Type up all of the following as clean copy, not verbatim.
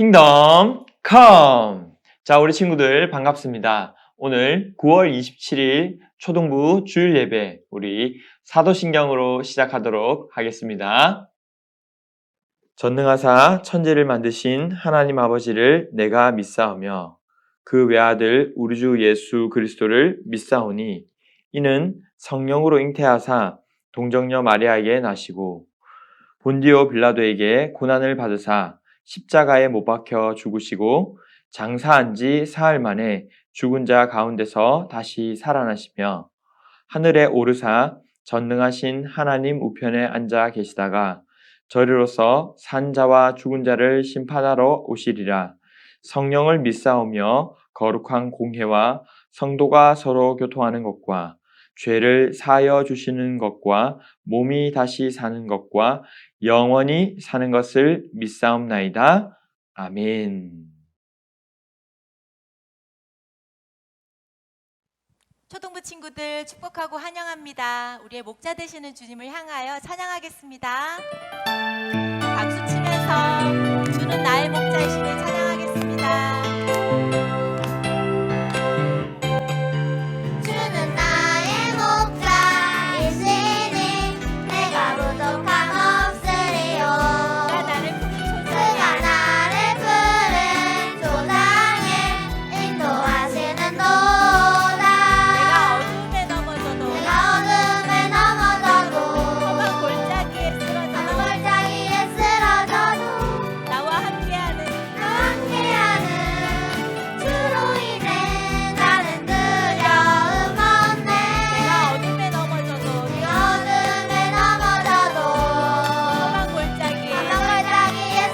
킹덤 컴! 자, 우리 친구들 반갑습니다. 오늘 9월 27일 초등부 주일 예배 우리 사도신경으로 시작하도록 하겠습니다. 전능하사 천지를 만드신 하나님 아버지를 내가 믿사오며 그 외아들 우리 주 예수 그리스도를 믿사오니 이는 성령으로 잉태하사 동정녀 마리아에게 나시고 본디오 빌라도에게 고난을 받으사 십자가에 못 박혀 죽으시고 장사한 지 사흘 만에 죽은 자 가운데서 다시 살아나시며 하늘에 오르사 전능하신 하나님 우편에 앉아 계시다가 저리로서 산 자와 죽은 자를 심판하러 오시리라. 성령을 믿사오며 거룩한 공회와 성도가 서로 교통하는 것과 죄를 사하여 주시는 것과 몸이 다시 사는 것과 영원히 사는 것을 믿사옵나이다. 아멘. 초등부 친구들 축복하고 환영합니다. 우리의 목자 되시는 주님을 향하여 찬양하겠습니다. 박수 치면서 주는 나의 목자이시니 찬양하겠습니다. 주는 나의 목자이시니 내가 부족함 없으리요. 그가 나를 푸른 초장에 인도하시는 도다. 내가 어둠에 넘어져도 험한 골짜기에 쓰러져도 나와 함께하는 주로 인해 나는 두려움 없네. 내가 어둠에 넘어져도 험한 골짜기에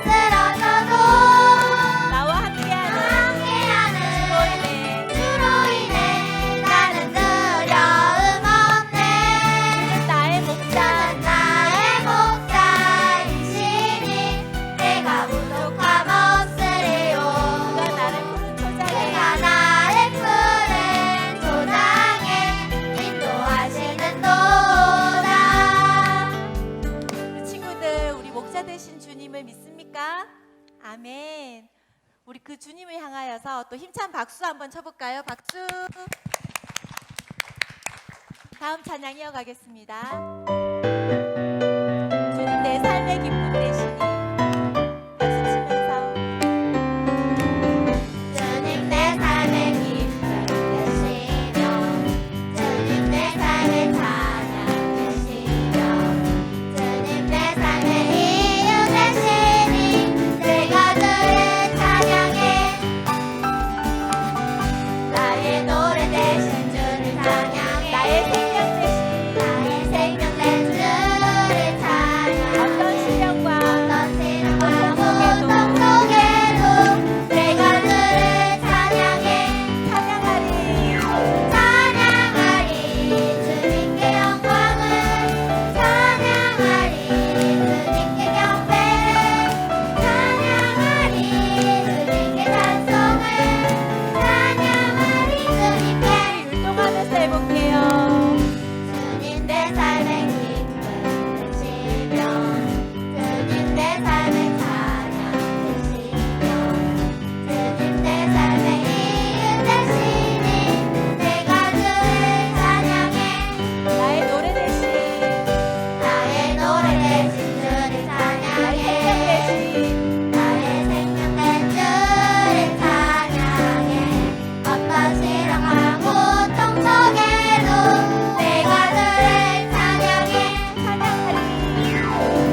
쓰러져도 나와 함께하는 주로 인해 나는 두려움 없네. 나의 목자 나의 목자이시니 내가 부족함 없으리요. 그가 나를 푸른 초장에 내가 나를 푸른 초장에 인도하시는 도다. 우리 친구들, 우리 목자 되신 주님을 믿습니까? 아멘. 우리 그 주님을 향하여서 또 힘찬 박수 한번 쳐볼까요? 박수. 다음 찬양 이어가겠습니다. 주님 내 삶의 기쁨 되시니 박수 치면서 주님 내 삶의 기쁨 되시며 주님 내 삶의 찬양 되시며 주님 내 삶의 이유 되시니 내가 주를 찬양해. 나의 노래 되신 주를 찬양해. 나의 생명 되신 나의 생명 된 주를 찬양해. 어떤 시련과 어떤 시련과 고통 속에도 내가 주를 찬양해. 찬양하리. 찬양하리 주님께 영광을 찬양하리 주님께 경배를 찬양하리 주님께 찬송을 찬양하리 주님께. 율동하면서 해볼게요. 주님 내 삶의 기쁨 되시며 주님 내 삶의 찬양 되시며 주님 내 삶의 이유 되시니 내가 주를 찬양해. 나의 노래 대신 나의 노래 대신 주를 찬양해. 나의 생명 된 주를 찬양해. 어떤 시련과 고통 속에도 내가 주를 찬양해.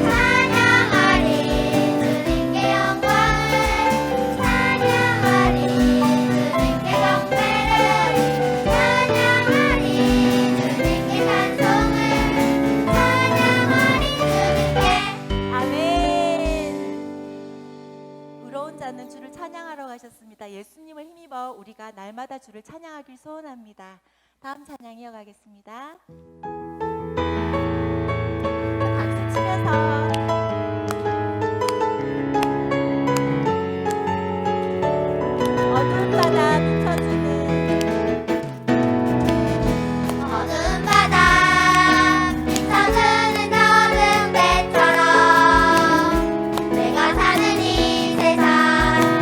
찬양하리 주님께 영광을 찬양하리 주님께 경배를 찬양하리 주님께 찬송을 찬양하리 주님께. 아멘. 의로운 자는 주를 찬양하러 가셨습니다. 예수님을 힘입어 우리가 날마다 주를 찬양하길 소원합니다. 다음 찬양 이어가겠습니다. 박수 치면서 어두운 바다 비춰주는 어두운 바다 서주는 어둠 배처럼 내가 사는 이 세상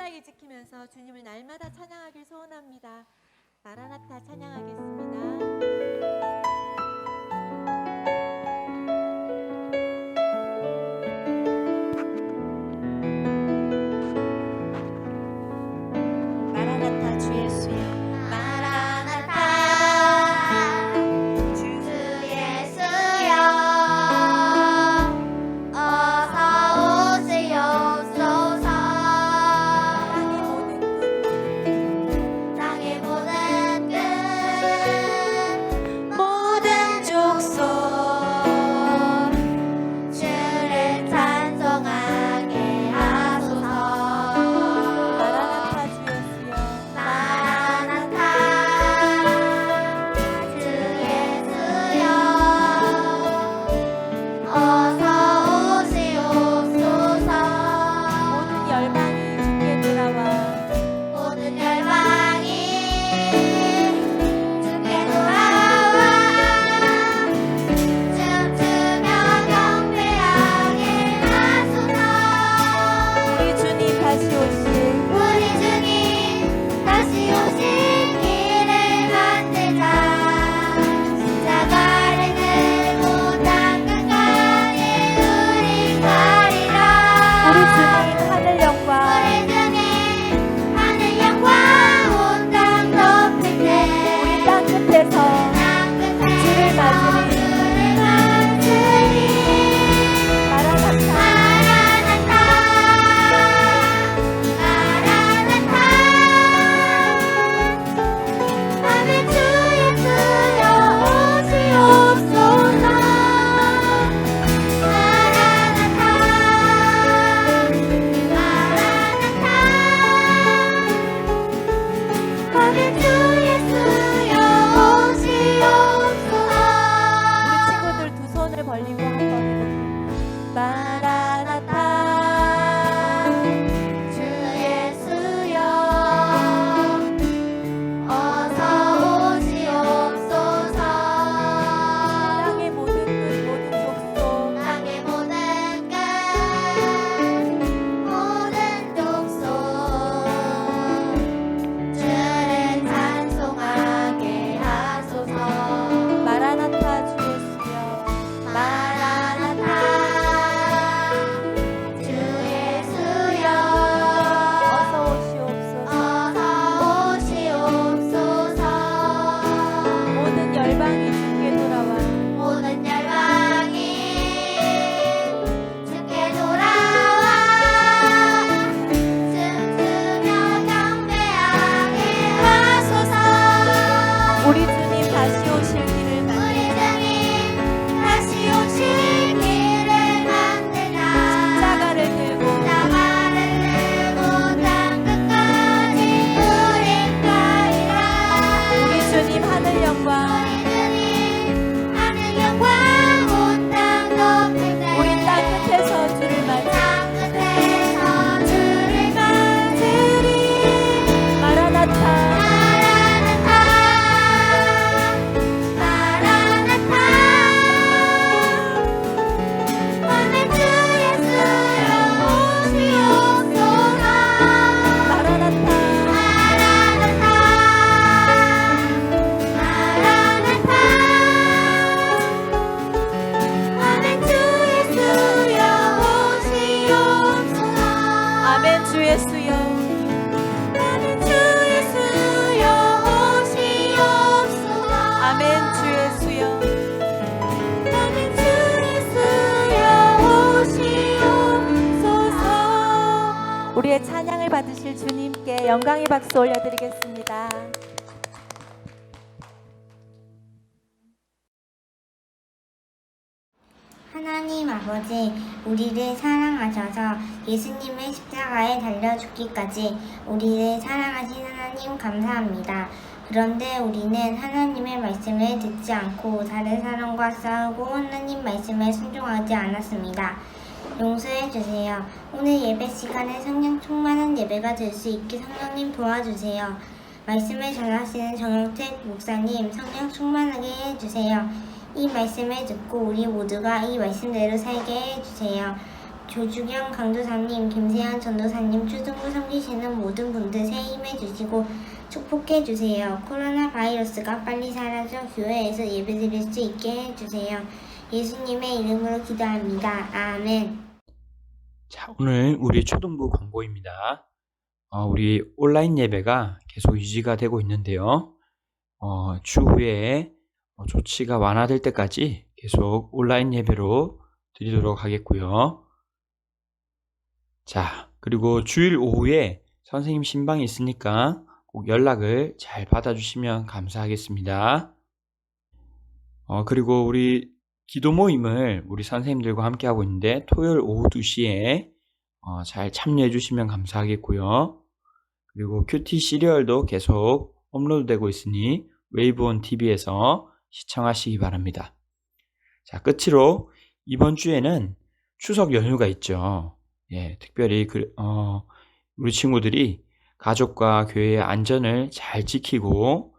온전하게 지키면서 주님을 날마다 찬양하길 소원합니다. 마라나타 찬양하겠습니다. 마라나타 주 예수여 마라나타 주 예수여 어서 오시옵소서 땅의 모든 끝 모든 족속 주를 찬송하게 하소서 마라나타 주 예수여 마라나타 주 예수여 어서 오시옵소서 모든 열방이 주께 돌아와 모든 열방이 주께 돌아와 춤추며 경배하게 하소서 우리 주님 다시 오실 우리 주님 다시 오실 길을 만들자 십자가를 들고 땅 끝까지 우리 가리라 우리 주님 하늘 영광 우리 주님 하늘 영광 온 땅 덮을 때 우리 땅 끝에서 땅 끝에 주를 맞으리. 주를 맞으리 마라나타 마라나타 마라나타 아멘 주 예수여 오시옵소서 마라나타 마라나타 아멘 주 예수여 오시옵소서 우리 친구들 두 손을 벌리고 한번 해볼게요. 마라나타 주 예수여 어서 오시옵소서 땅의 모든 끝 모든 족속 땅의 모든 끝 모든 족속 주를 찬송하게 하소서 마라나타 주 예수여 마라나타 주 예수여 어서 오시옵소서 어서 오시옵소서 모든 열방이 주께 돌아와 모든 열방이 주께 돌아와 춤추며 경배하게 하소서 우리 주님 다시 오실 길을 우리 만들자 주님 다시 오실 길을 만들자 십자가를 들고 십자가를 들고 땅 끝까지 우리 가리라 우리 주님 하늘 영광 우리 주님 하늘 영광 온 땅 덮을 때 우리 땅 끝에서 주를 맞이 땅 끝에서 주를 맞으리 마라나타 마라나타 마라나타 아멘 주 예수여 오시옵소서 마라나타 마라나타 마라나타 아멘 주 예수여 오시옵소서 아멘 주 예수여 아멘 주 예수여 오시옵소서 아멘 주 예수여 아멘 주 예수여 오시옵소서 우리의 찬양을 받으실 주님께 영광의 박수 올려드리겠습니다. 하나님 아버지, 우리를 사랑하셔서 예수님의 십자가에 달려 죽기까지 우리를 사랑하신 하나님 감사합니다. 그런데 우리는 하나님의 말씀을 듣지 않고 다른 사람과 싸우고 하나님 말씀에 순종하지 않았습니다. 용서해 주세요. 오늘 예배 시간에 성령 충만한 예배가 될 수 있게 성령님 도와주세요. 말씀을 전하시는 정영택 목사님 성령 충만하게 해주세요. 이 말씀을 듣고 우리 모두가 이 말씀대로 살게 해주세요. 조주경 강도사님, 김세현 전도사님, 초등부 섬기시는 모든 분들 새해 힘을 주시고 축복해 주세요. 코로나 바이러스가 빨리 사라져 교회에서 예배드릴 수 있게 해주세요. 예수님의 이름으로 기도합니다. 아멘. 자, 오늘 우리 초등부 광고입니다. 우리 온라인 예배가 계속 유지가 되고 있는데요. 추후에 조치가 완화될 때까지 계속 온라인 예배로 드리도록 하겠고요. 자, 그리고 주일 오후에 선생님 신방이 있으니까 꼭 연락을 잘 받아주시면 감사하겠습니다. 그리고 우리 기도 모임을 우리 선생님들과 함께 하고 있는데 토요일 오후 2시에 잘 참여해 주시면 감사하겠고요. 그리고 큐티 시리얼도 계속 업로드되고 있으니 웨이브온 TV에서 시청하시기 바랍니다. 자, 끝으로 이번 주에는 추석 연휴가 있죠. 예, 특별히 우리 친구들이 가족과 교회의 안전을 잘 지키고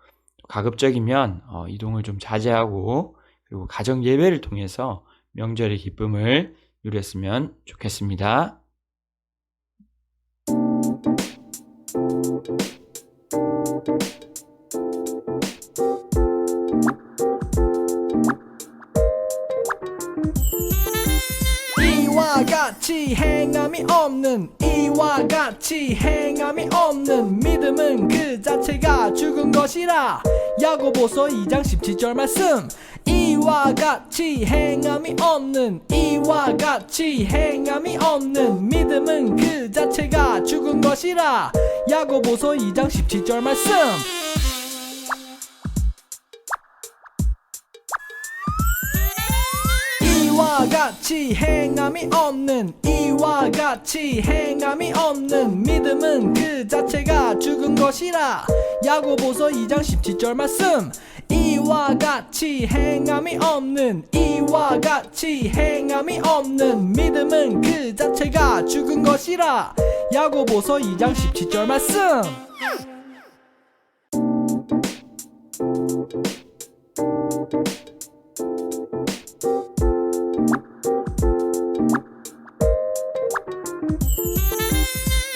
가급적이면 이동을 좀 자제하고 그리고 가정 예배를 통해서 명절의 기쁨을 누렸으면 좋겠습니다. 이와 같이 행함이 없는 이와 같이 행함이 없는 믿음은 그 자체가 죽은 것이라. 야고보서 2장 17절 말씀. 이와 같이 행함이 없는 이와 같이 행함이 없는 믿음은 그 자체가 죽은 것이라. 야고보서 2장 17절 말씀. 이와 같이 행함이 없는 이와 같이 행함이 없는 믿음은 그 자체가 죽은 것이라. 야고보서 2장 17절 말씀. 이와 같이 행함이 없는 이와 같이 행함이 없는 믿음은 그 자체가 죽은 것이라. 야고보서 2장 17절 말씀.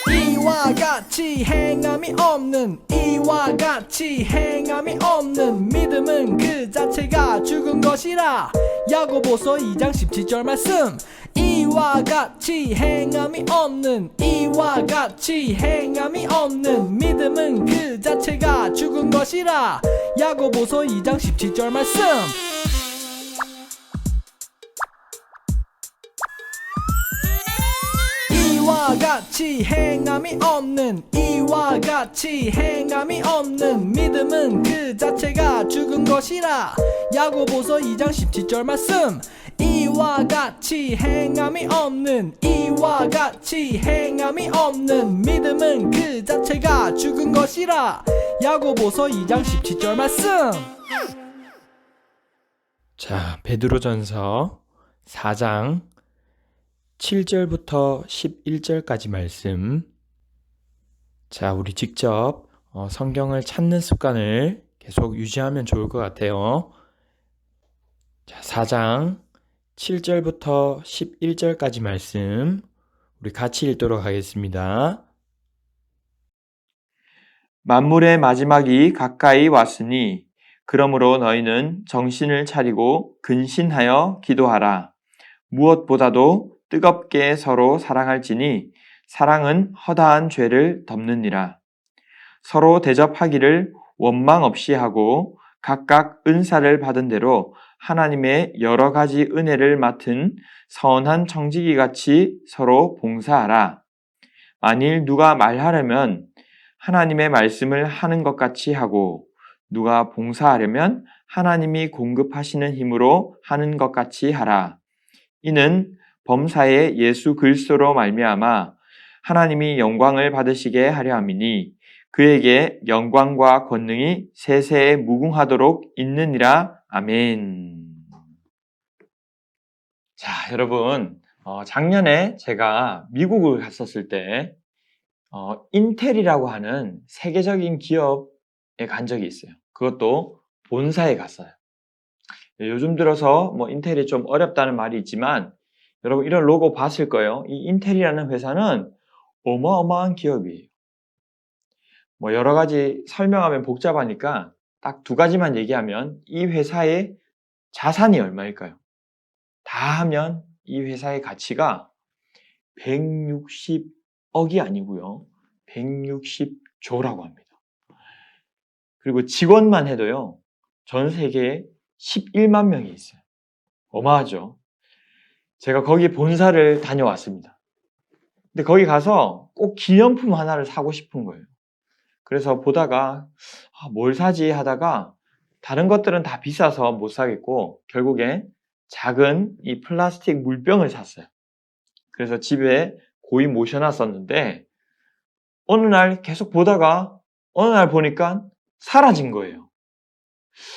이와 같이 행함이 없는 이와 같이 행함이 없는 믿음은 그 자체가 죽은 것이라. 야고보서 2장 17절 말씀. 이와 같이 행함이 없는 이와 같이 행함이 없는 믿음은 그 자체가 죽은 것이라. 야고보서 2장 17절 말씀. 이와 같이 행함이 없는 이와 같이 행함이 없는 믿음은 그 자체가 죽은 것이라. 야고보서 2장 17절 말씀. 이와 같이 행함이 없는 이와 같이 행함이 없는 믿음은 그 자체가 죽은 것이라. 야고보서 2장 17절 말씀. 자, 베드로전서 4장 7절부터 11절까지 말씀. 자, 우리 직접 성경을 찾는 습관을 계속 유지하면 좋을 것 같아요. 자, 4장 7절부터 11절까지 말씀 우리 같이 읽도록 하겠습니다. 만물의 마지막이 가까이 왔으니 그러므로 너희는 정신을 차리고 근신하여 기도하라. 무엇보다도 뜨겁게 서로 사랑할지니 사랑은 허다한 죄를 덮느니라. 서로 대접하기를 원망 없이 하고 각각 은사를 받은 대로 하나님의 여러 가지 은혜를 맡은 선한 청지기 같이 서로 봉사하라. 만일 누가 말하려면 하나님의 말씀을 하는 것 같이 하고 누가 봉사하려면 하나님이 공급하시는 힘으로 하는 것 같이 하라. 이는 범사에 예수 그리스도로 말미암아 하나님이 영광을 받으시게 하려 함이니 그에게 영광과 권능이 세세에 무궁하도록 있느니라. 아멘. 자, 여러분, 작년에 제가 미국을 갔었을 때 인텔이라고 하는 세계적인 기업에 간 적이 있어요. 그것도 본사에 갔어요. 요즘 들어서 인텔이 좀 어렵다는 말이 있지만 여러분 이런 로고 봤을 거예요. 이 인텔이라는 회사는 어마어마한 기업이에요. 뭐 여러 가지 설명하면 복잡하니까 딱 두 가지만 얘기하면 이 회사의 자산이 얼마일까요? 다 하면 이 회사의 가치가 160억이 아니고요. 160조라고 합니다. 그리고 직원만 해도요. 전 세계에 11만 명이 있어요. 어마하죠. 제가 거기 본사를 다녀왔습니다. 근데 거기 가서 꼭 기념품 하나를 사고 싶은 거예요. 그래서 보다가 뭘 사지 하다가 다른 것들은 다 비싸서 못 사겠고 결국에 작은 이 플라스틱 물병을 샀어요. 그래서 집에 고이 모셔놨었는데 어느 날 계속 보다가 어느 날 보니까 사라진 거예요.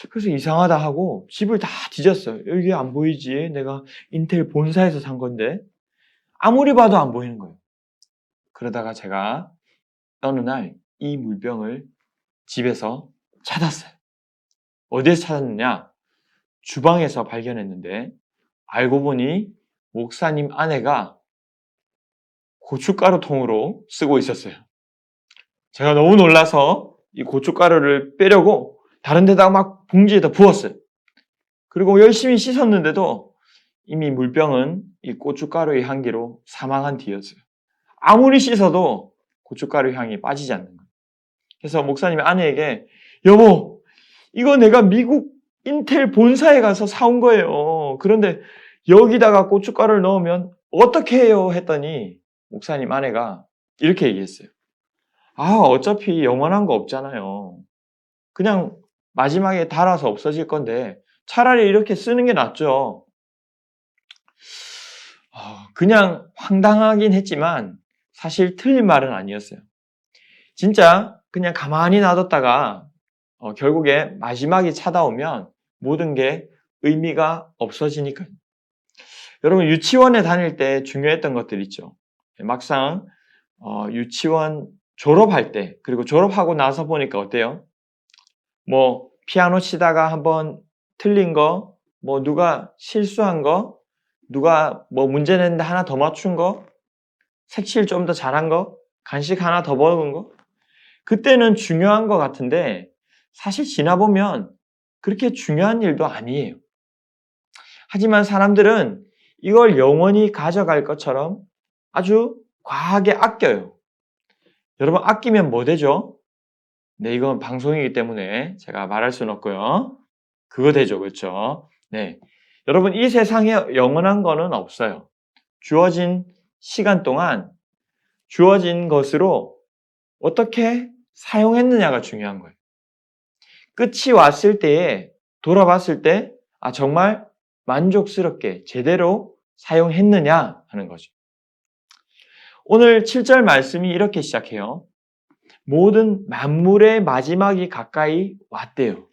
그래서 이상하다 하고 집을 다 뒤졌어요. 여기 안 보이지? 내가 인텔 본사에서 산 건데 아무리 봐도 안 보이는 거예요. 그러다가 제가 어느 날 이 물병을 집에서 찾았어요. 어디에서 찾았느냐? 주방에서 발견했는데 알고 보니 목사님 아내가 고춧가루 통으로 쓰고 있었어요. 제가 너무 놀라서 이 고춧가루를 빼려고 다른 데다가 막 봉지에다 부었어요. 그리고 열심히 씻었는데도 이미 물병은 이 고춧가루의 향기로 사망한 뒤였어요. 아무리 씻어도 고춧가루 향이 빠지지 않는 거예요. 그래서 목사님의 아내에게 여보, 이거 내가 미국 인텔 본사에 가서 사온 거예요. 그런데 여기다가 고춧가루를 넣으면 어떻게 해요? 했더니 목사님 아내가 이렇게 얘기했어요. 어차피 영원한 거 없잖아요. 그냥 마지막에 닳아서 없어질 건데 차라리 이렇게 쓰는 게 낫죠. 그냥 황당하긴 했지만 사실 틀린 말은 아니었어요. 진짜 그냥 가만히 놔뒀다가 결국에 마지막이 찾아오면 모든 게 의미가 없어지니까요. 여러분 유치원에 다닐 때 중요했던 것들 있죠. 막상 유치원 졸업할 때 그리고 졸업하고 나서 보니까 어때요? 뭐 피아노 치다가 한번 틀린 거, 뭐 누가 실수한 거, 누가 뭐 문제 냈는데 하나 더 맞춘 거, 색칠 좀 더 잘한 거, 간식 하나 더 먹은 거, 그때는 중요한 것 같은데 사실 지나보면 그렇게 중요한 일도 아니에요. 하지만 사람들은 이걸 영원히 가져갈 것처럼 아주 과하게 아껴요. 여러분 아끼면 뭐 되죠? 네, 이건 방송이기 때문에 제가 말할 수는 없고요. 그거 되죠, 그렇죠? 네, 여러분 이 세상에 영원한 거는 없어요. 주어진 시간 동안 주어진 것으로 어떻게 사용했느냐가 중요한 거예요. 끝이 왔을 때에 돌아봤을 때 정말 만족스럽게 제대로 사용했느냐 하는 거죠. 오늘 7절 말씀이 이렇게 시작해요. 모든 만물의 마지막이 가까이 왔대요.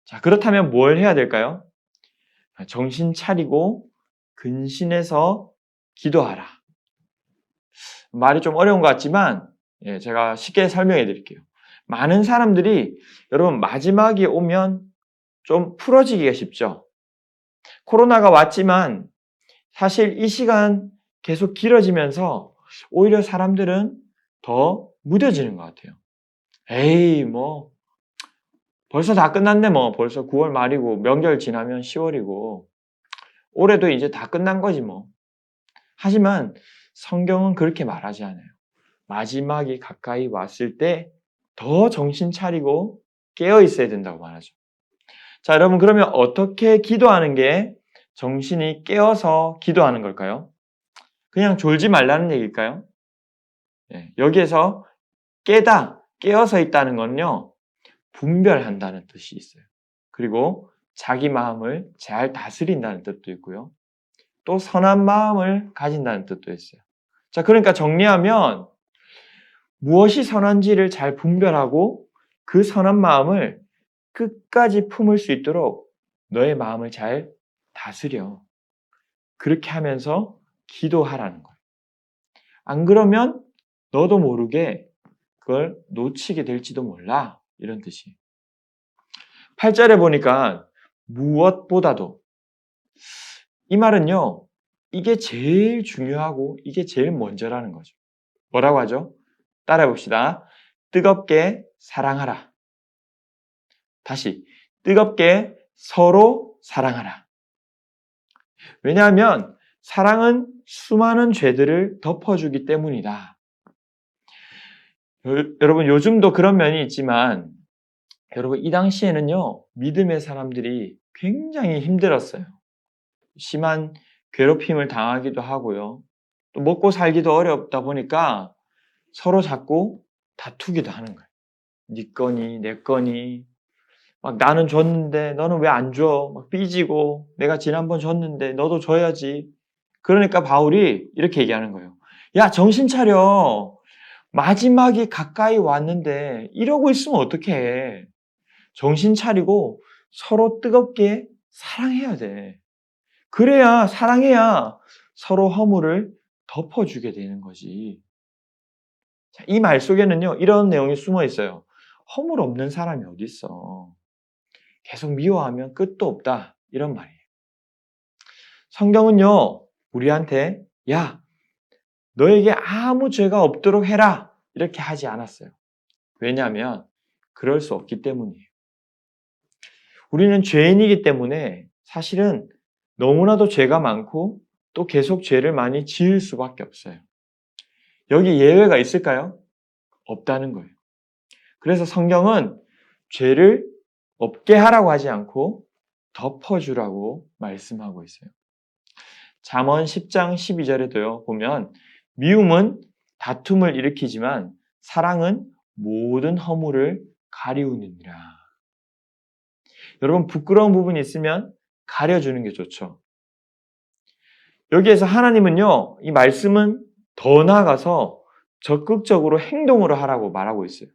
자, 그렇다면 뭘 해야 될까요? 정신 차리고 근신해서 기도하라. 말이 좀 어려운 것 같지만 제가 쉽게 설명해 드릴게요. 많은 사람들이 여러분 마지막이 오면 좀 풀어지기가 쉽죠. 코로나가 왔지만 사실 이 시간 계속 길어지면서 오히려 사람들은 더 무뎌지는 것 같아요. 에이 뭐 벌써 다 끝났네 뭐 벌써 9월 말이고 명절 지나면 10월이고 올해도 이제 다 끝난 거지 뭐. 하지만 성경은 그렇게 말하지 않아요. 마지막이 가까이 왔을 때 더 정신 차리고 깨어 있어야 된다고 말하죠. 자, 여러분 그러면 어떻게 기도하는 게 정신이 깨어서 기도하는 걸까요? 그냥 졸지 말라는 얘기일까요? 여기에서 깨어서 있다는 건요, 분별한다는 뜻이 있어요. 그리고 자기 마음을 잘 다스린다는 뜻도 있고요. 또 선한 마음을 가진다는 뜻도 있어요. 자, 그러니까 정리하면 무엇이 선한지를 잘 분별하고 그 선한 마음을 끝까지 품을 수 있도록 너의 마음을 잘 다스려. 그렇게 하면서 기도하라는 거예요. 안 그러면 너도 모르게 그걸 놓치게 될지도 몰라. 이런 뜻이에요. 8절에 보니까 무엇보다도 이 말은요, 이게 제일 중요하고 이게 제일 먼저라는 거죠. 뭐라고 하죠? 따라해 봅시다. 뜨겁게 사랑하라. 다시 뜨겁게 서로 사랑하라. 왜냐하면 사랑은 수많은 죄들을 덮어주기 때문이다. 여러분 요즘도 그런 면이 있지만 여러분 이 당시에는요 믿음의 사람들이 굉장히 힘들었어요. 심한 괴롭힘을 당하기도 하고요. 또 먹고 살기도 어렵다 보니까 서로 자꾸 다투기도 하는 거예요. 네 거니 내 거니 막 나는 줬는데 너는 왜 안 줘? 막 삐지고 내가 지난번 줬는데 너도 줘야지. 그러니까 바울이 이렇게 얘기하는 거예요. 야 정신 차려. 마지막이 가까이 왔는데 이러고 있으면 어떡해. 정신 차리고 서로 뜨겁게 사랑해야 돼. 그래야 사랑해야 서로 허물을 덮어주게 되는 거지. 이 말 속에는요 이런 내용이 숨어 있어요. 허물 없는 사람이 어디 있어. 계속 미워하면 끝도 없다. 이런 말이에요. 성경은요 우리한테 야 너에게 아무 죄가 없도록 해라 이렇게 하지 않았어요. 왜냐하면 그럴 수 없기 때문이에요. 우리는 죄인이기 때문에 사실은 너무나도 죄가 많고 또 계속 죄를 많이 지을 수밖에 없어요. 여기 예외가 있을까요? 없다는 거예요. 그래서 성경은 죄를 없게 하라고 하지 않고 덮어주라고 말씀하고 있어요. 잠언 10장 12절에도요 보면 미움은 다툼을 일으키지만 사랑은 모든 허물을 가리우느니라. 여러분 부끄러운 부분이 있으면 가려주는 게 좋죠. 여기에서 하나님은요 이 말씀은 더 나아가서 적극적으로 행동으로 하라고 말하고 있어요.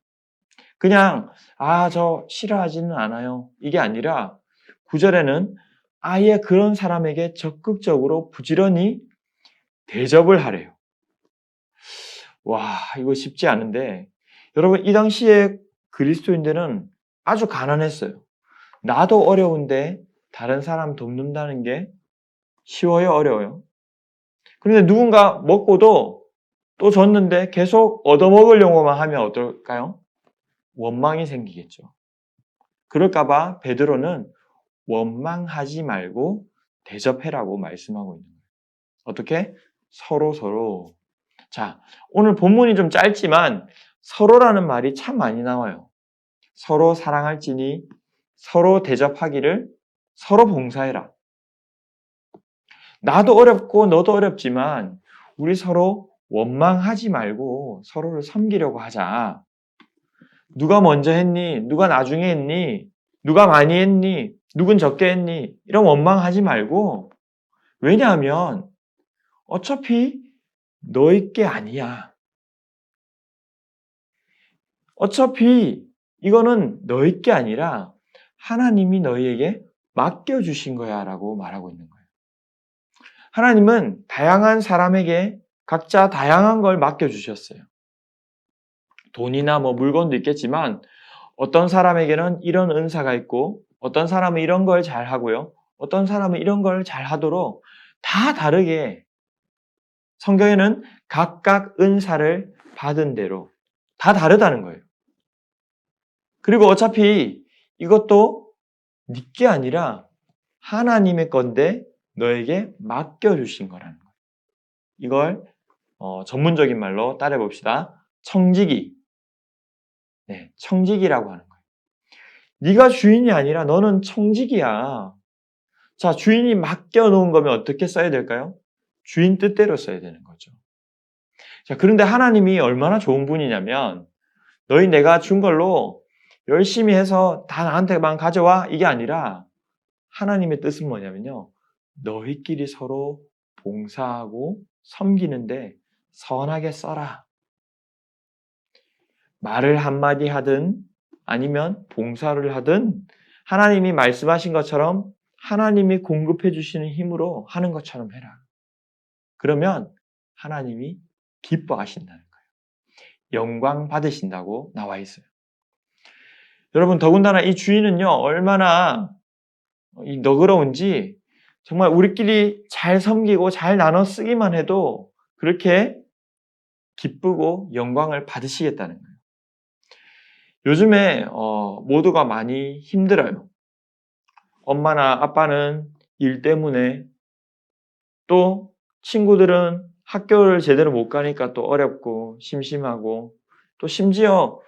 그냥 저 싫어하지는 않아요 이게 아니라 9절에는 아예 그런 사람에게 적극적으로 부지런히 대접을 하래요. 와 이거 쉽지 않은데 여러분 이 당시에 그리스도인들은 아주 가난했어요. 나도 어려운데 다른 사람 돕는다는 게 쉬워요 어려워요? 그런데 누군가 먹고도 또 줬는데 계속 얻어먹으려고만 하면 어떨까요? 원망이 생기겠죠. 그럴까봐 베드로는 원망하지 말고 대접해라고 말씀하고 있는 거예요. 어떻게? 서로. 자, 오늘 본문이 좀 짧지만 서로라는 말이 참 많이 나와요. 서로 사랑할지니 서로 대접하기를 서로 봉사해라. 나도 어렵고 너도 어렵지만 우리 서로 원망하지 말고 서로를 섬기려고 하자. 누가 먼저 했니? 누가 나중에 했니? 누가 많이 했니? 누군 적게 했니? 이런 원망하지 말고 왜냐하면 어차피 너희 게 아니야. 어차피 이거는 너희 게 아니라 하나님이 너희에게 맡겨주신 거야 라고 말하고 있는 거예요. 하나님은 다양한 사람에게 각자 다양한 걸 맡겨주셨어요. 돈이나 물건도 있겠지만 어떤 사람에게는 이런 은사가 있고 어떤 사람은 이런 걸 잘하고요. 어떤 사람은 이런 걸 잘하도록 다 다르게 성경에는 각각 은사를 받은 대로 다 다르다는 거예요. 그리고 어차피 이것도 네 게 아니라 하나님의 건데 너에게 맡겨주신 거라는 거예요. 이걸 전문적인 말로 따라해 봅시다. 청지기. 네, 청지기라고 하는 거예요. 네가 주인이 아니라 너는 청지기야. 자, 주인이 맡겨놓은 거면 어떻게 써야 될까요? 주인 뜻대로 써야 되는 거죠. 자, 그런데 하나님이 얼마나 좋은 분이냐면 너희 내가 준 걸로 열심히 해서 다 나한테만 가져와 이게 아니라 하나님의 뜻은 뭐냐면요. 너희끼리 서로 봉사하고 섬기는데 선하게 써라. 말을 한마디 하든 아니면 봉사를 하든 하나님이 말씀하신 것처럼 하나님이 공급해 주시는 힘으로 하는 것처럼 해라. 그러면 하나님이 기뻐하신다는 거예요. 영광 받으신다고 나와 있어요. 여러분 더군다나 이 주인은요 얼마나 너그러운지 정말 우리끼리 잘 섬기고 잘 나눠 쓰기만 해도 그렇게 기쁘고 영광을 받으시겠다는 거예요. 요즘에 모두가 많이 힘들어요. 엄마나 아빠는 일 때문에, 또 친구들은 학교를 제대로 못 가니까 또 어렵고 심심하고, 또 심지어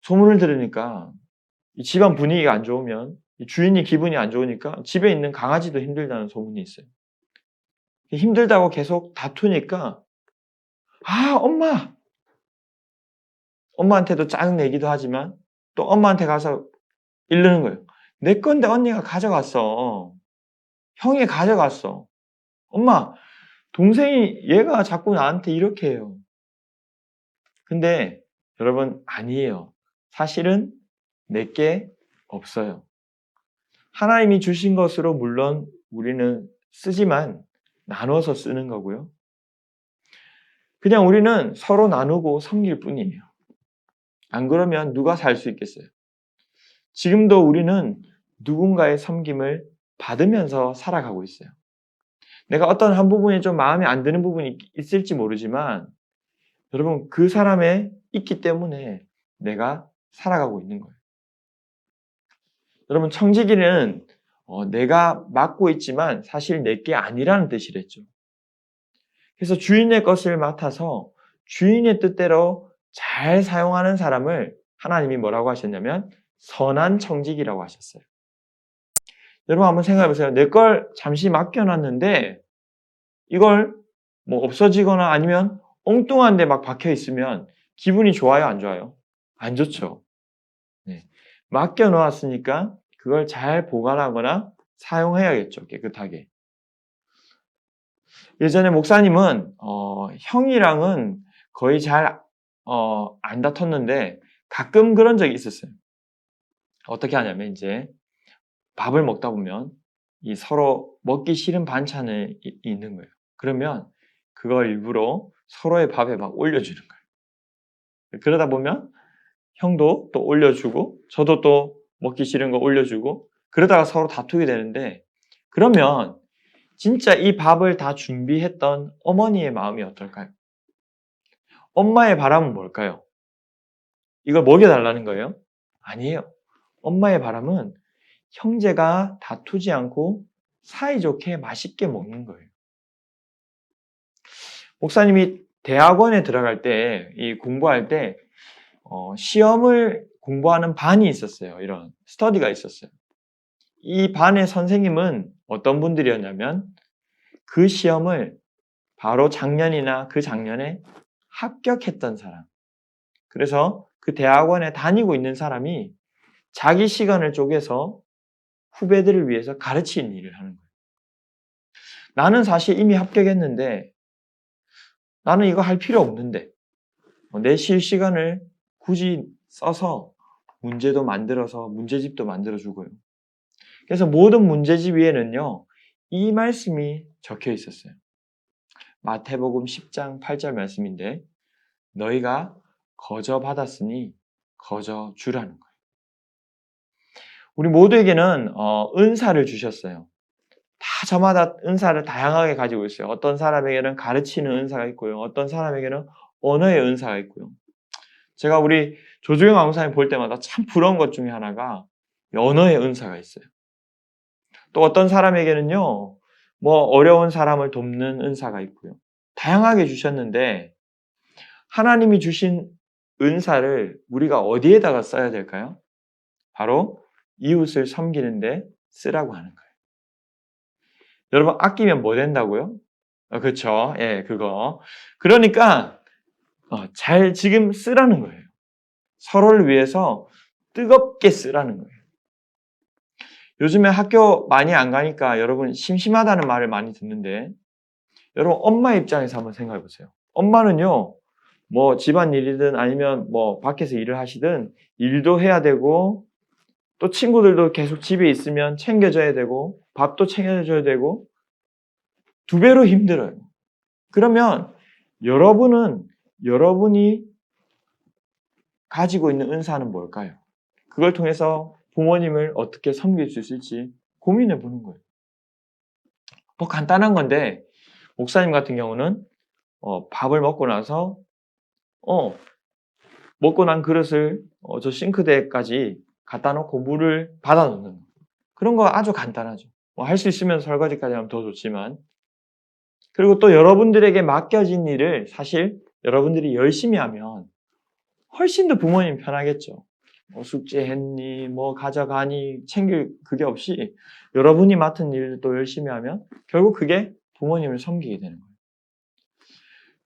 소문을 들으니까 이 집안 분위기가 안 좋으면, 이 주인이 기분이 안 좋으니까 집에 있는 강아지도 힘들다는 소문이 있어요. 힘들다고 계속 다투니까 엄마한테도 짜증내기도 하지만 또 엄마한테 가서 이르는 거예요. 내 건데 언니가 가져갔어. 형이 가져갔어. 엄마, 동생이 얘가 자꾸 나한테 이렇게 해요. 근데 여러분, 아니에요. 사실은 내게 없어요. 하나님이 주신 것으로 물론 우리는 쓰지만 나눠서 쓰는 거고요. 그냥 우리는 서로 나누고 섬길 뿐이에요. 안 그러면 누가 살 수 있겠어요? 지금도 우리는 누군가의 섬김을 받으면서 살아가고 있어요. 내가 어떤 한 부분이 좀 마음에 안 드는 부분이 있을지 모르지만 여러분, 그 사람에 있기 때문에 내가 살아가고 있는 거예요. 여러분, 청지기는 내가 맡고 있지만 사실 내게 아니라는 뜻이랬죠. 그래서 주인의 것을 맡아서 주인의 뜻대로 잘 사용하는 사람을 하나님이 뭐라고 하셨냐면 선한 청지기라고 하셨어요. 여러분 한번 생각해 보세요. 내 걸 잠시 맡겨놨는데 이걸 뭐 없어지거나 아니면 엉뚱한 데 막 박혀 있으면 기분이 좋아요, 안 좋아요? 안 좋죠. 네. 맡겨놓았으니까 그걸 잘 보관하거나 사용해야겠죠, 깨끗하게. 예전에 목사님은 형이랑은 거의 잘 안 다퉜는데 가끔 그런 적이 있었어요. 어떻게 하냐면 이제 밥을 먹다 보면 이 서로 먹기 싫은 반찬이 있는 거예요. 그러면 그걸 일부러 서로의 밥에 막 올려주는 거예요. 그러다 보면 형도 또 올려주고 저도 또 먹기 싫은 거 올려주고 그러다가 서로 다투게 되는데, 그러면 진짜 이 밥을 다 준비했던 어머니의 마음이 어떨까요? 엄마의 바람은 뭘까요? 이걸 먹여달라는 거예요? 아니에요. 엄마의 바람은 형제가 다투지 않고 사이좋게 맛있게 먹는 거예요. 목사님이 대학원에 들어갈 때, 이 공부할 때 시험을 공부하는 반이 있었어요. 이런 스터디가 있었어요. 이 반의 선생님은 어떤 분들이었냐면 그 시험을 바로 작년이나 그 작년에 합격했던 사람. 그래서 그 대학원에 다니고 있는 사람이 자기 시간을 쪼개서 후배들을 위해서 가르치는 일을 하는 거예요. 나는 사실 이미 합격했는데 나는 이거 할 필요 없는데 내 쉴 시간을 굳이 써서 문제도 만들어서 문제집도 만들어주고요. 그래서 모든 문제집 위에는요, 이 말씀이 적혀 있었어요. 마태복음 10장 8절 말씀인데 너희가 거저 받았으니 거저 주라는 거예요. 우리 모두에게는 은사를 주셨어요. 다 저마다 은사를 다양하게 가지고 있어요. 어떤 사람에게는 가르치는 은사가 있고요. 어떤 사람에게는 언어의 은사가 있고요. 제가 우리 조주영 강사님 볼 때마다 참 부러운 것 중에 하나가 언어의 은사가 있어요. 또 어떤 사람에게는요, 뭐 어려운 사람을 돕는 은사가 있고요. 다양하게 주셨는데 하나님이 주신 은사를 우리가 어디에다가 써야 될까요? 바로 이웃을 섬기는데 쓰라고 하는 거예요. 여러분, 아끼면 뭐 된다고요? 그렇죠. 예, 그거. 그러니까 잘 지금 쓰라는 거예요. 서로를 위해서 뜨겁게 쓰라는 거예요. 요즘에 학교 많이 안 가니까 여러분 심심하다는 말을 많이 듣는데, 여러분 엄마 입장에서 한번 생각해 보세요. 엄마는요, 뭐 집안일이든 아니면 뭐 밖에서 일을 하시든 일도 해야 되고 또 친구들도 계속 집에 있으면 챙겨줘야 되고 밥도 챙겨줘야 되고 두 배로 힘들어요. 그러면 여러분이 가지고 있는 은사는 뭘까요? 그걸 통해서 부모님을 어떻게 섬길 수 있을지 고민해 보는 거예요. 뭐 간단한 건데 목사님 같은 경우는 밥을 먹고 나서 먹고 난 그릇을 저 싱크대까지 갖다 놓고 물을 받아 놓는 거. 그런 거 아주 간단하죠. 뭐 할 수 있으면 설거지까지 하면 더 좋지만. 그리고 또 여러분들에게 맡겨진 일을 사실 여러분들이 열심히 하면 훨씬 더 부모님 편하겠죠. 뭐 숙제했니, 뭐 가져가니, 챙길 그게 없이 여러분이 맡은 일을 또 열심히 하면 결국 그게 부모님을 섬기게 되는 거예요.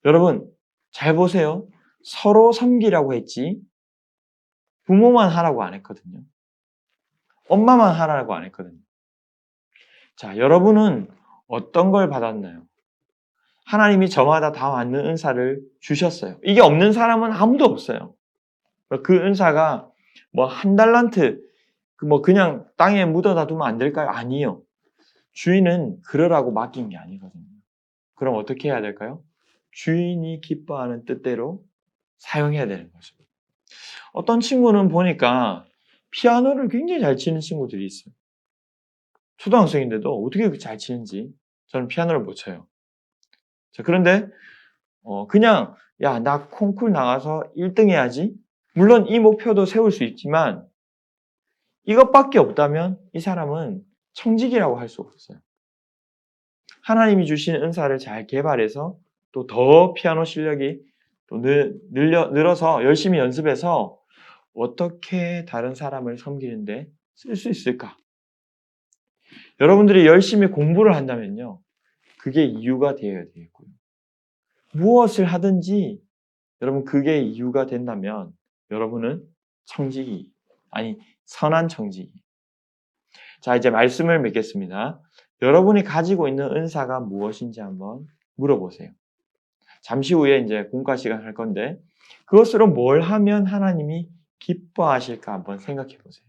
여러분, 잘 보세요. 서로 섬기라고 했지, 부모만 하라고 안 했거든요. 엄마만 하라고 안 했거든요. 자, 여러분은 어떤 걸 받았나요? 하나님이 저마다 다 맞는 은사를 주셨어요. 이게 없는 사람은 아무도 없어요. 그 은사가 뭐 한 달란트, 뭐 그냥 땅에 묻어다 두면 안 될까요? 아니요. 주인은 그러라고 맡긴 게 아니거든요. 그럼 어떻게 해야 될까요? 주인이 기뻐하는 뜻대로 사용해야 되는 거죠. 어떤 친구는 보니까 피아노를 굉장히 잘 치는 친구들이 있어요. 초등학생인데도 어떻게 그렇게 잘 치는지. 저는 피아노를 못 쳐요. 자, 그런데 그냥 야, 나 콩쿨 나가서 1등 해야지. 물론 이 목표도 세울 수 있지만 이것밖에 없다면 이 사람은 청직이라고 할 수 없어요. 하나님이 주신 은사를 잘 개발해서 또 더 피아노 실력이 또 늘어서 열심히 연습해서 어떻게 다른 사람을 섬기는데 쓸 수 있을까? 여러분들이 열심히 공부를 한다면요, 그게 이유가 되어야 되겠고요. 무엇을 하든지 여러분 그게 이유가 된다면 여러분은 청지기, 아니 선한 청지기. 자, 이제 말씀을 맺겠습니다. 여러분이 가지고 있는 은사가 무엇인지 한번 물어보세요. 잠시 후에 이제 공과 시간 할 건데 그것으로 뭘 하면 하나님이 기뻐하실까 한번 생각해 보세요.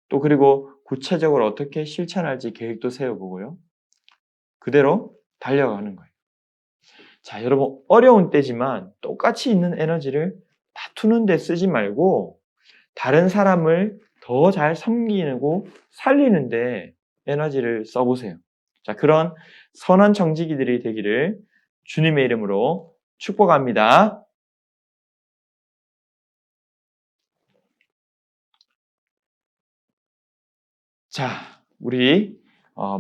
또 그리고 구체적으로 어떻게 실천할지 계획도 세워보고요. 그대로 달려가는 거예요. 자, 여러분 어려운 때지만 똑같이 있는 에너지를 다투는 데 쓰지 말고 다른 사람을 더 잘 섬기고 살리는 데 에너지를 써보세요. 자, 그런 선한 청지기들이 되기를 주님의 이름으로 축복합니다. 자, 우리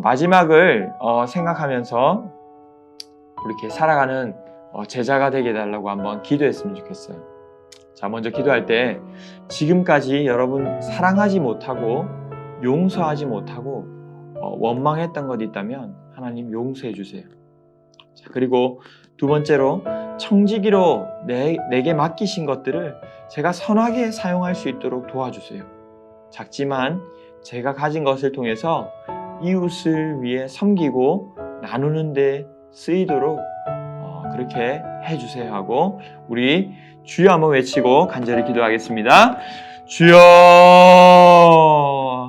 마지막을 생각하면서 이렇게 살아가는 제자가 되게 해달라고 한번 기도했으면 좋겠어요. 자, 먼저 기도할 때 지금까지 여러분 사랑하지 못하고 용서하지 못하고 원망했던 것 있다면 하나님 용서해 주세요. 자, 그리고 두 번째로 청지기로 내게 맡기신 것들을 제가 선하게 사용할 수 있도록 도와주세요. 작지만 제가 가진 것을 통해서 이웃을 위해 섬기고 나누는 데 쓰이도록 그렇게 해주세요 하고 우리 주여 한번 외치고 간절히 기도하겠습니다. 주여,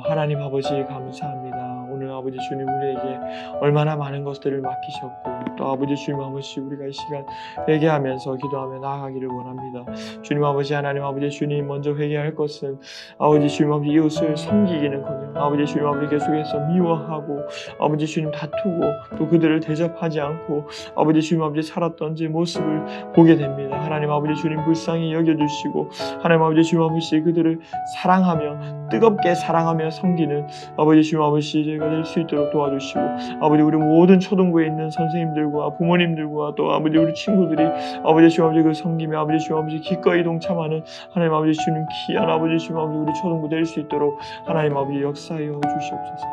하나님 아버지 감사합니다. 오늘 아버지 주님 우리에게 얼마나 많은 것들을 맡기셨고 또 아버지 주님 아버지 우리가 이 시간 회개하면서 기도하며 나아가기를 원합니다. 주님 아버지 하나님 아버지 주님 먼저 회개할 것은 아버지 주님 아버지 이웃을 섬기기는커녕 아버지 주님 아버지 계속해서 미워하고 아버지 주님 다투고 또 그들을 대접하지 않고 아버지 주님 아버지 살았던 제 모습을 보게 됩니다. 하나님 아버지 주님 불쌍히 여겨주시고 하나님 아버지 주님 아버지 그들을 사랑하며 뜨겁게 사랑하며 섬기는 아버지 주님 아버지 제가 될 수 있도록 도와주시고 아버지 우리 모든 초등부에 있는 선생님들과 부모님들과 또 아버지 우리 친구들이 아버지 주님 아버지 그 섬기며 아버지 주님 아버지 기꺼이 동참하는 하나님 아버지 주님 귀한 아버지 주님 아버지 우리 초등부 될 수 있도록 하나님 아버지 역사하여 주시옵소서.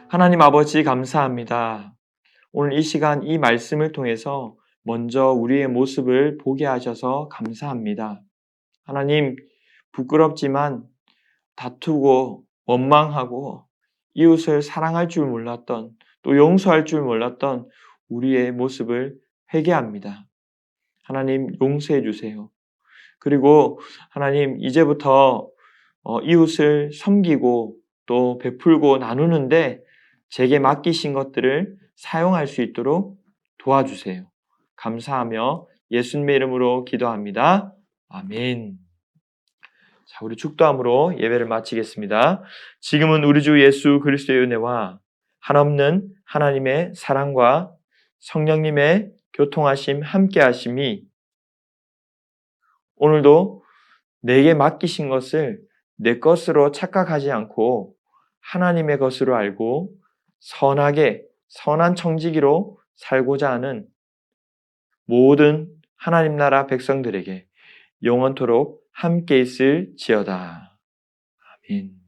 하나님 아버지 감사합니다. 오늘 이 시간 이 말씀을 통해서 먼저 우리의 모습을 보게 하셔서 감사합니다. 하나님 부끄럽지만 다투고 원망하고 이웃을 사랑할 줄 몰랐던 또 용서할 줄 몰랐던 우리의 모습을 회개합니다. 하나님 용서해 주세요. 그리고 하나님 이제부터 이웃을 섬기고 또 베풀고 나누는데 제게 맡기신 것들을 사용할 수 있도록 도와주세요. 감사하며 예수님의 이름으로 기도합니다. 아멘. 자, 우리 축도함으로 예배를 마치겠습니다. 지금은 우리 주 예수 그리스도의 은혜와 한없는 하나님의 사랑과 성령님의 교통하심, 함께하심이 오늘도 내게 맡기신 것을 내 것으로 착각하지 않고 하나님의 것으로 알고 선하게, 선한 청지기로 살고자 하는 모든 하나님 나라 백성들에게 영원토록 함께 있을지어다. 아멘.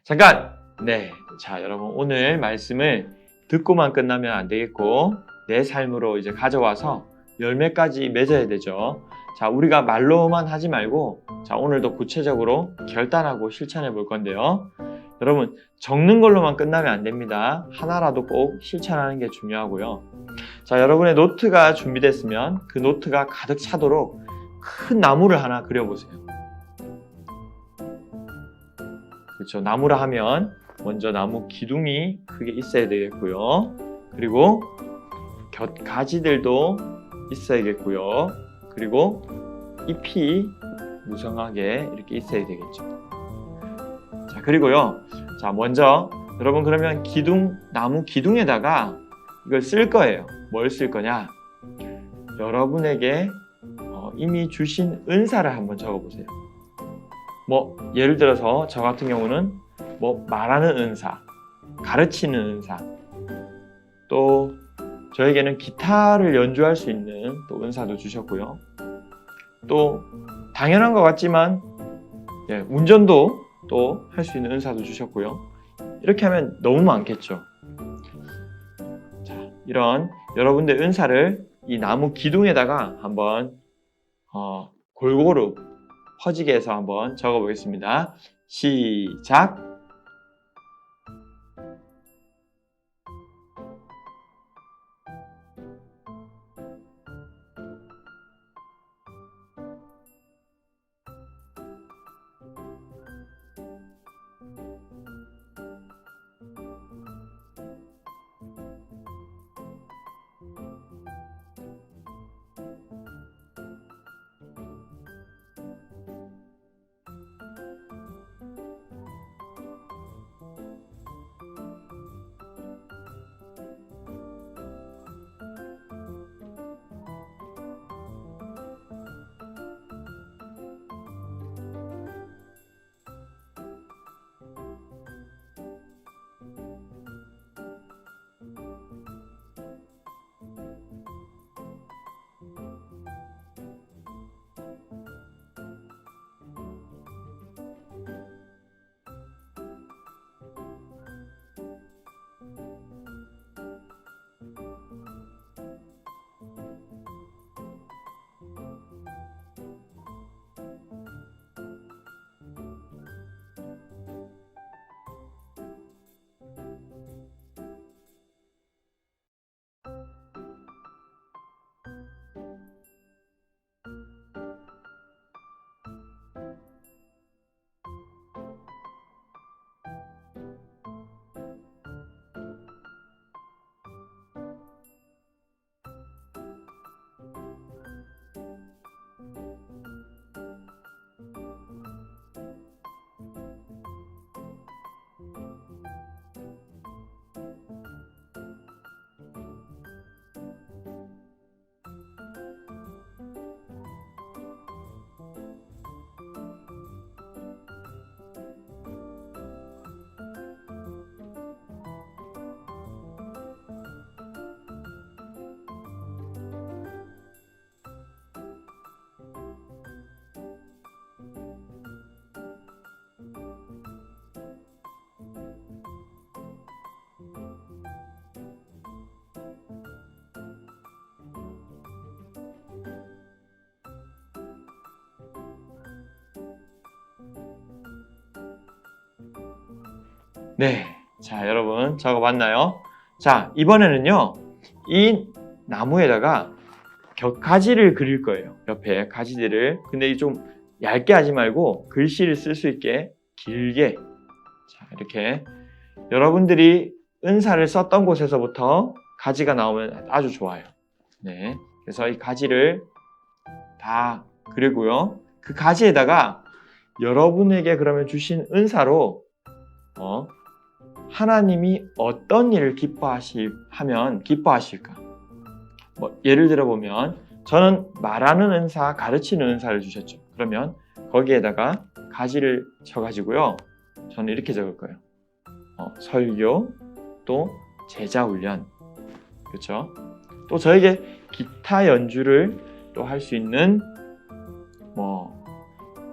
잠깐! 네. 자, 여러분, 오늘 말씀을 듣고만 끝나면 안 되겠고, 내 삶으로 이제 가져와서 열매까지 맺어야 되죠. 자, 우리가 말로만 하지 말고, 자, 오늘도 구체적으로 결단하고 실천해 볼 건데요. 여러분, 적는 걸로만 끝나면 안 됩니다. 하나라도 꼭 실천하는 게 중요하고요. 자, 여러분의 노트가 준비됐으면 그 노트가 가득 차도록 큰 나무를 하나 그려보세요. 그렇죠. 나무라 하면 먼저 나무 기둥이 크게 있어야 되겠고요. 그리고 곁가지들도 있어야겠고요. 그리고 잎이 무성하게 이렇게 있어야 되겠죠. 자, 그리고요. 자, 먼저 여러분 그러면 나무 기둥에다가 이걸 쓸 거예요. 뭘 쓸 거냐? 여러분에게 이미 주신 은사를 한번 적어보세요. 예를 들어서 저 같은 경우는 말하는 은사, 가르치는 은사, 또 저에게는 기타를 연주할 수 있는 또 은사도 주셨고요. 또 당연한 것 같지만 운전도 또 할 수 있는 은사도 주셨고요. 이렇게 하면 너무 많겠죠. 자, 이런 여러분들 은사를 이 나무 기둥에다가 한번 골고루 퍼지게 해서 한번 적어 보겠습니다. 시작! 네, 자 여러분 적어봤나요? 자, 이번에는요 이 나무에다가 곁가지를 그릴 거예요. 옆에 가지들을. 근데 좀 얇게 하지 말고 글씨를 쓸 수 있게 길게. 자, 이렇게 여러분들이 은사를 썼던 곳에서부터 가지가 나오면 아주 좋아요. 네, 그래서 이 가지를 다 그리고요. 그 가지에다가 여러분에게 그러면 주신 은사로 하나님이 어떤 일을 하면 기뻐하실까? 예를 들어 보면 저는 말하는 은사, 가르치는 은사를 주셨죠. 그러면 거기에다가 가지를 쳐가지고요. 저는 이렇게 적을 거예요. 설교, 또 제자 훈련, 그렇죠? 또 저에게 기타 연주를 또 할 수 있는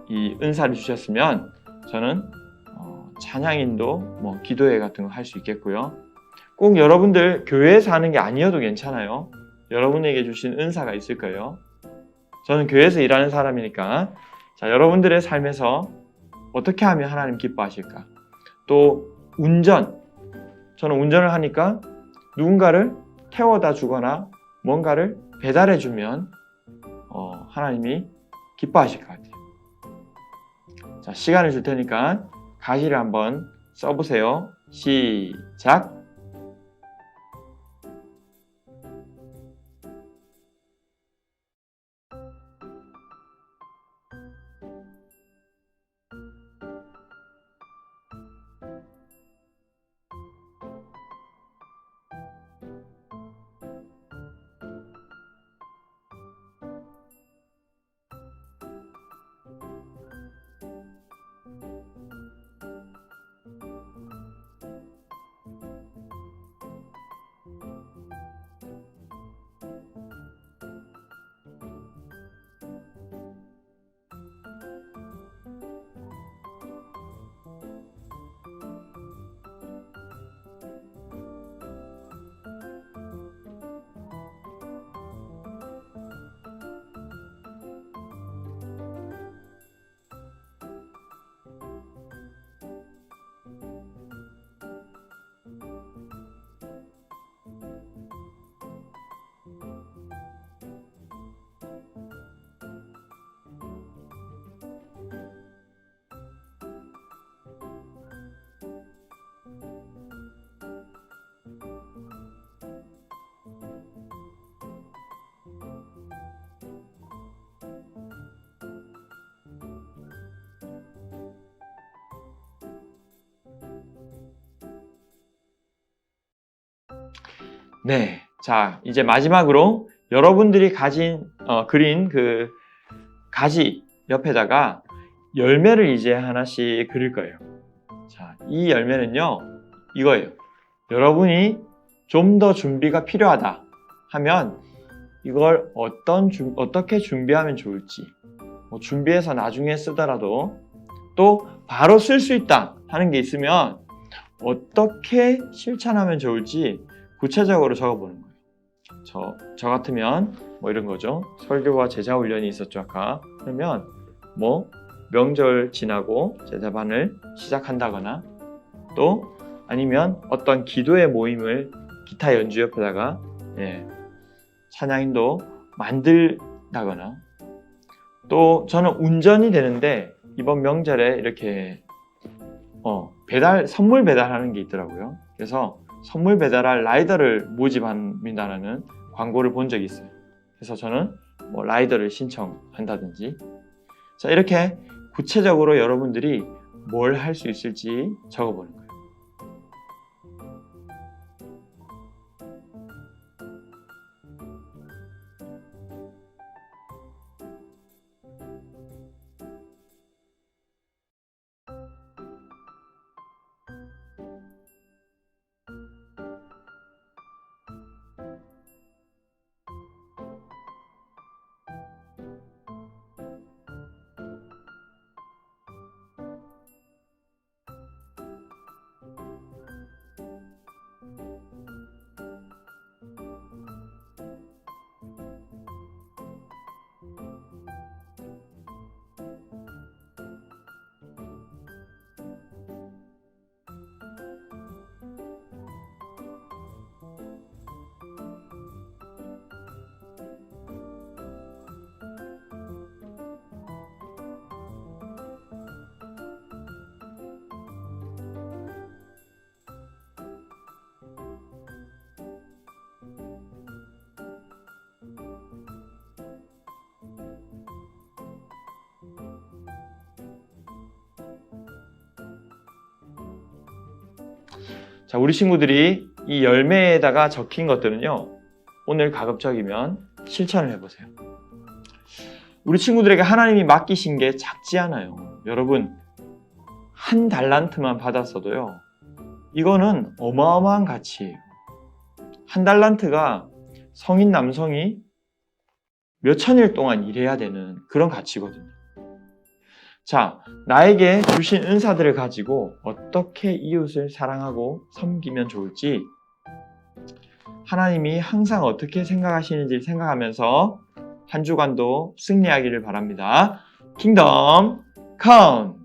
이 은사를 주셨으면 저는 찬양인도 기도회 같은 거 할 수 있겠고요. 꼭 여러분들 교회에서 하는 게 아니어도 괜찮아요. 여러분에게 주신 은사가 있을 거예요. 저는 교회에서 일하는 사람이니까 자, 여러분들의 삶에서 어떻게 하면 하나님 기뻐하실까? 또 저는 운전을 하니까 누군가를 태워다 주거나 뭔가를 배달해 주면 하나님이 기뻐하실 것 같아요. 자, 시간을 줄 테니까 가시를 한번 써보세요. 시작! 네, 자 이제 마지막으로 여러분들이 그린 그 가지 옆에다가 열매를 이제 하나씩 그릴 거예요. 자, 이 열매는요 이거예요. 여러분이 좀 더 준비가 필요하다 하면 이걸 어떻게 준비하면 좋을지, 준비해서 나중에 쓰더라도 또 바로 쓸 수 있다 하는 게 있으면 어떻게 실천하면 좋을지 구체적으로 적어보는 거예요. 저 같으면 이런 거죠. 설교와 제자 훈련이 있었죠 아까. 그러면 명절 지나고 제자반을 시작한다거나 또 아니면 어떤 기도의 모임을 기타 연주 옆에다가 찬양인도 만들다거나 또 저는 운전이 되는데 이번 명절에 이렇게 선물 배달하는 게 있더라고요. 그래서 선물 배달할 라이더를 모집합니다라는 광고를 본 적이 있어요. 그래서 저는 라이더를 신청한다든지 자 이렇게 구체적으로 여러분들이 뭘 할 수 있을지 적어보는 거예요. 자, 우리 친구들이 이 열매에다가 적힌 것들은요, 오늘 가급적이면 실천을 해보세요. 우리 친구들에게 하나님이 맡기신 게 작지 않아요. 여러분, 한 달란트만 받았어도요, 이거는 어마어마한 가치예요. 한 달란트가 성인 남성이 몇 천일 동안 일해야 되는 그런 가치거든요. 자, 나에게 주신 은사들을 가지고 어떻게 이웃을 사랑하고 섬기면 좋을지 하나님이 항상 어떻게 생각하시는지 생각하면서 한 주간도 승리하기를 바랍니다. 킹덤 컴!